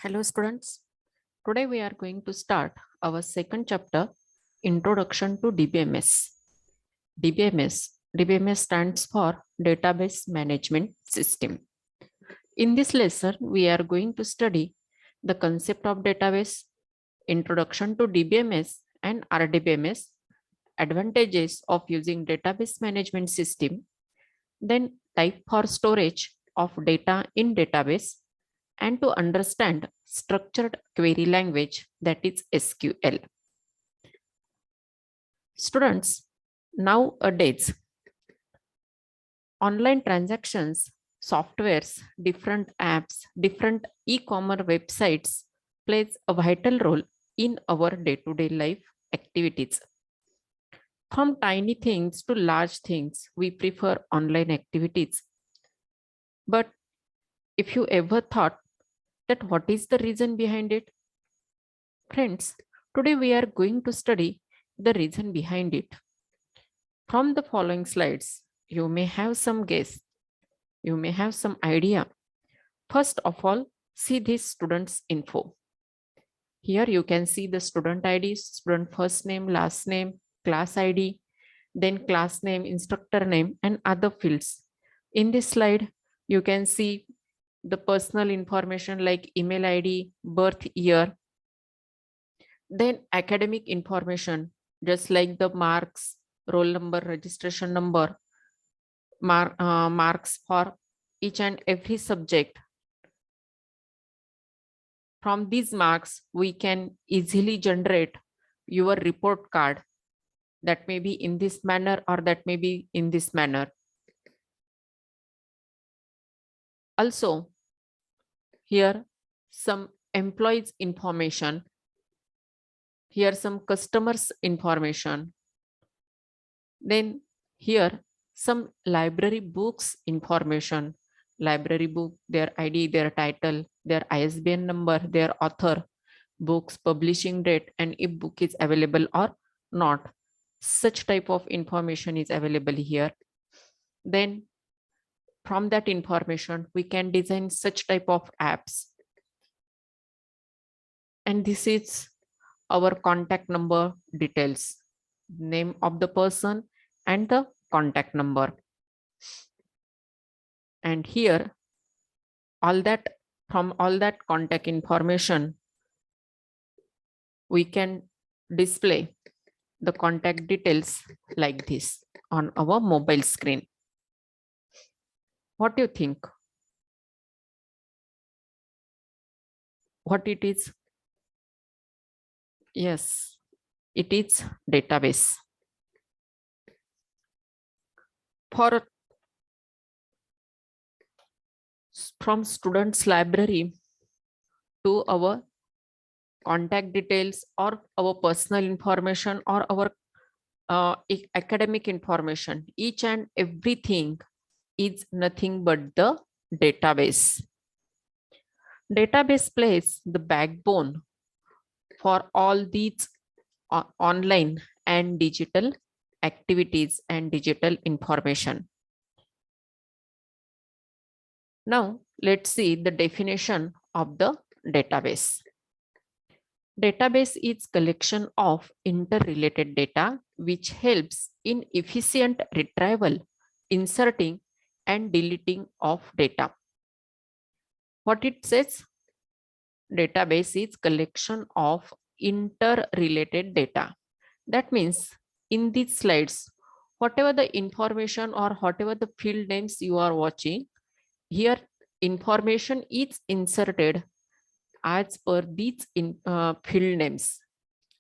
Hello students, today we are going to start our second chapter, Introduction to DBMS. DBMS stands for Database Management System. In this lesson, we are going to study the concept of database, introduction to DBMS and RDBMS, advantages of using database management system, then type for storage of data in database, and to understand structured query language, that is SQL. Students, nowadays, online transactions, softwares, different apps, different e-commerce websites plays a vital role in our day-to-day life activities. From tiny things to large things, we prefer online activities. But if you ever thought that what is the reason behind it? Friends, today we are going to study the reason behind it. From the following slides, you may have some guess, you may have some idea. First of all, see this student's info. Here you can see the student ID, student first name, last name, class ID, then class name, instructor name, and other fields. In this slide, you can see the personal information like email ID, birth year, then academic information, just like the marks, roll number, registration number, marks for each and every subject. From these marks, we can easily generate your report card that may be in this manner or that may be in this manner. Also, here some employees information, here some customers information, then here some library books information, library book, their ID, their title, their ISBN number, their author, books publishing date, and if book is available or not. Such type of information is available here. Then from that information, we can design such type of apps. And this is our contact number details, name of the person and the contact number. And here, from all that contact information, we can display the contact details like this on our mobile screen. What do you think? What it is? Yes, it is database. From students' library to our contact details or our personal information or our academic information, each and everything is nothing but the database. Database plays the backbone for all these online and digital activities and digital information. Now, let's see the definition of the database. Database is collection of interrelated data which helps in efficient retrieval, inserting, and deleting of data. What it says? Database is collection of interrelated data. That means in these slides, whatever the information or whatever the field names you are watching, here information is inserted as per these field names.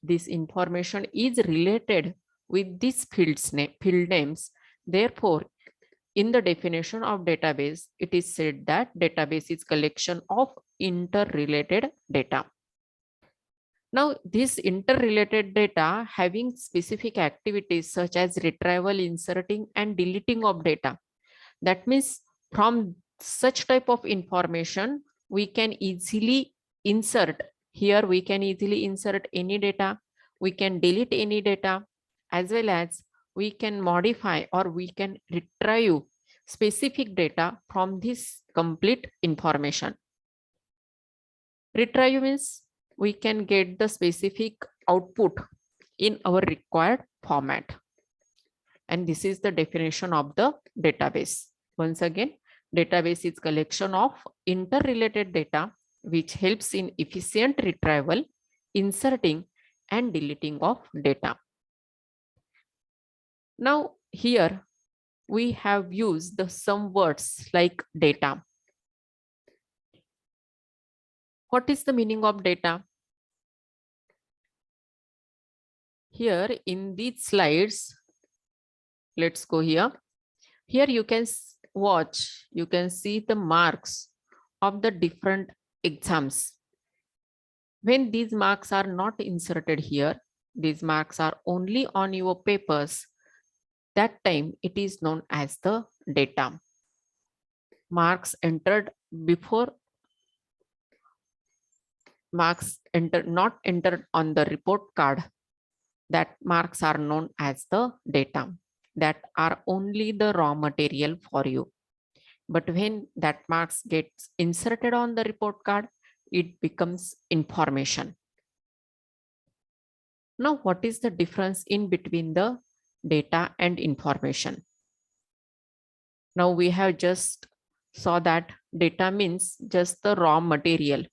This information is related with these field names. Therefore, in the definition of database, it is said that database is collection of interrelated data. Now, this interrelated data having specific activities such as retrieval, inserting, and deleting of data. That means from such type of information, we can easily insert. Here we can easily insert any data, we can delete any data, as well as we can modify or we can retrieve specific data from this complete information. Retrieve means we can get the specific output in our required format. And this is the definition of the database. Once again, database is collection of interrelated data which helps in efficient retrieval, inserting and deleting of data. Now here we have used some words like data. What is the meaning of data? Here in these slides, let's go here. Here you can watch, you can see the marks of the different exams. When these marks are not inserted here, these marks are only on your papers. That time it is known as the data. Marks entered before, marks not entered on the report card, that marks are known as the data. That are only the raw material for you. But when that marks gets inserted on the report card, it becomes information. Now, what is the difference in between the data and information? Now we have just saw that data means just the raw material,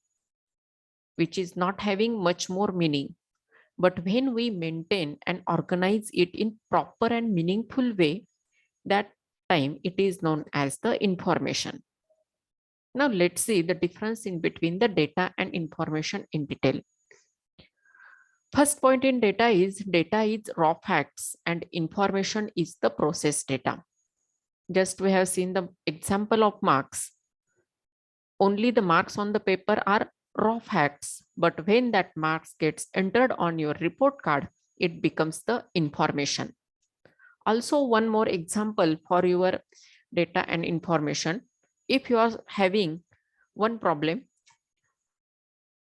which is not having much more meaning. But when we maintain and organize it in proper and meaningful way, that time it is known as the information. Now let's see the difference in between the data and information in detail. First point in data is raw facts and information is the processed data. Just we have seen the example of marks. Only the marks on the paper are raw facts, but when that marks gets entered on your report card, it becomes the information. Also, one more example for your data and information. If you are having one problem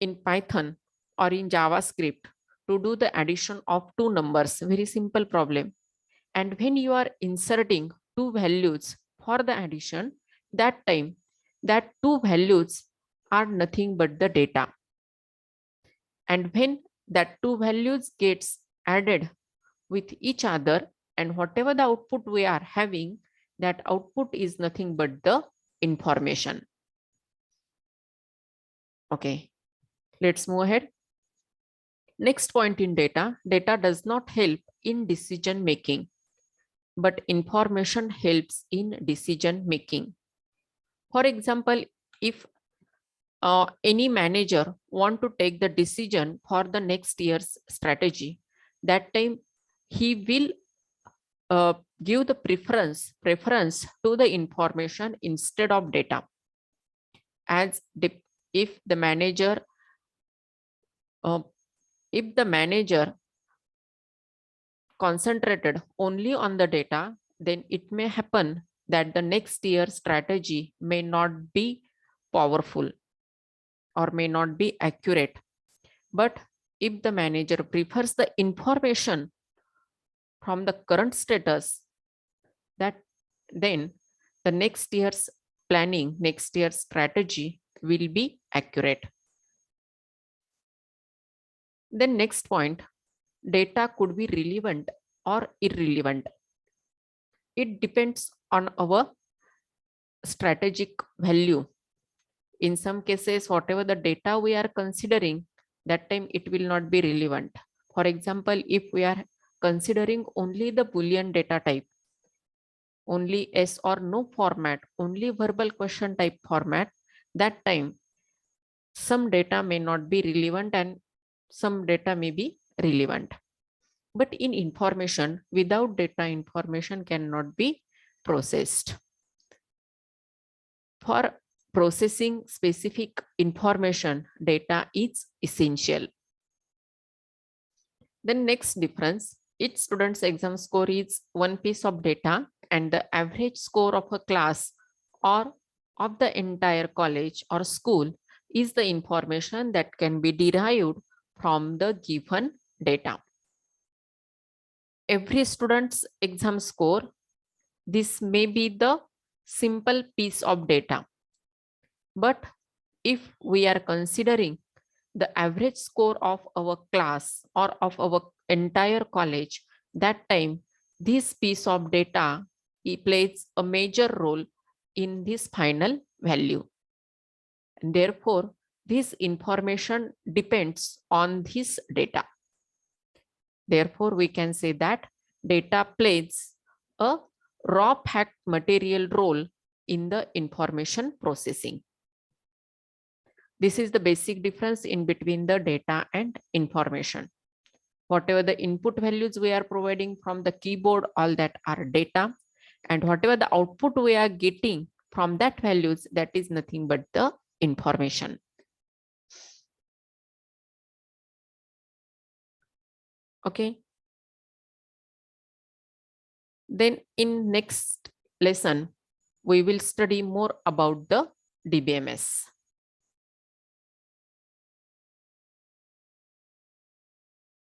in Python or in JavaScript to do the addition of two numbers, very simple problem. And when you are inserting two values for the addition, that time that two values are nothing but the data. And when that two values gets added with each other, and whatever the output we are having, that output is nothing but the information. Okay, let's move ahead. Next point in data does not help in decision making, but information helps in decision making. For example, if any manager want to take the decision for the next year's strategy, that time he will give the preference to the information instead of data. As if the manager concentrated only on the data, then it may happen that the next year's strategy may not be powerful or may not be accurate. But if the manager prefers the information from the current status, that then the next year's planning, next year's strategy will be accurate. Then next point, data could be relevant or irrelevant. It depends on our strategic value. In some cases, whatever the data we are considering, that time it will not be relevant. For example, if we are considering only the Boolean data type, only yes or no format, only verbal question type format, that time some data may not be relevant and some data may be relevant. But in information, without data, information cannot be processed. For processing specific information, data is essential. The next difference, each student's exam score is one piece of data and the average score of a class or of the entire college or school is the information that can be derived from the given data. Every student's exam score, this may be the simple piece of data. But if we are considering the average score of our class or of our entire college, that time this piece of data plays a major role in this final value. And therefore, this information depends on this data. Therefore, we can say that data plays a raw fact material role in the information processing. This is the basic difference in between the data and information. Whatever the input values we are providing from the keyboard, all that are data. And whatever the output we are getting from that values, that is nothing but the information. Okay. Then in next lesson, we will study more about the DBMS.